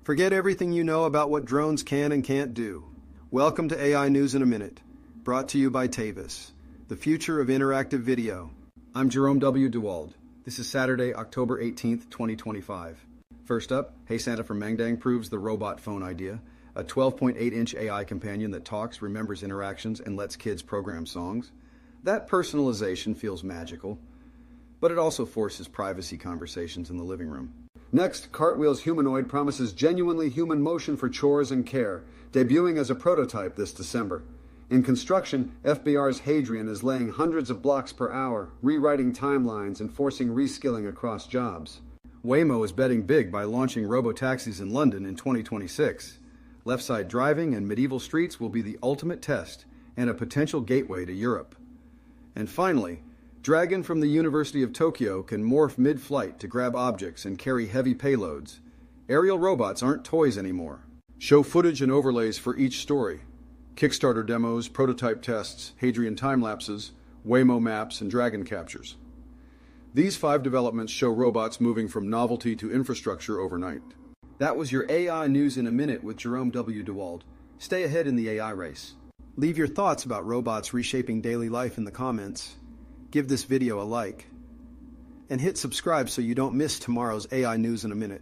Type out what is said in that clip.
Forget everything you know about what drones can and can't do. Welcome to AI News in a Minute, brought to you by Tavis, the future of interactive video. I'm Jerome W. DeWald. This is Saturday, October 18th, 2025. First up, HeySanta from Mangdang proves the robot phone idea, a 12.8-inch AI companion that talks, remembers interactions, and lets kids program songs. That personalization feels magical, but it also forces privacy conversations in the living room. Next, Cartwheel's humanoid promises genuinely human motion for chores and care, debuting as a prototype this December. In construction, FBR's Hadrian is laying hundreds of blocks per hour, rewriting timelines and forcing reskilling across jobs. Waymo is betting big by launching robotaxis in London in 2026. Left-side driving and medieval streets will be the ultimate test and a potential gateway to Europe. And finally, Dragon from the University of Tokyo can morph mid-flight to grab objects and carry heavy payloads. Aerial robots aren't toys anymore. Show footage and overlays for each story. Kickstarter demos, prototype tests, Hadrian time-lapses, Waymo maps, and Dragon captures. These 5 developments show robots moving from novelty to infrastructure overnight. That was your AI News in a Minute with Jerome W. DeWald. Stay ahead in the AI race. Leave your thoughts about robots reshaping daily life in the comments. Give this video a like. And hit subscribe so you don't miss tomorrow's AI News in a Minute.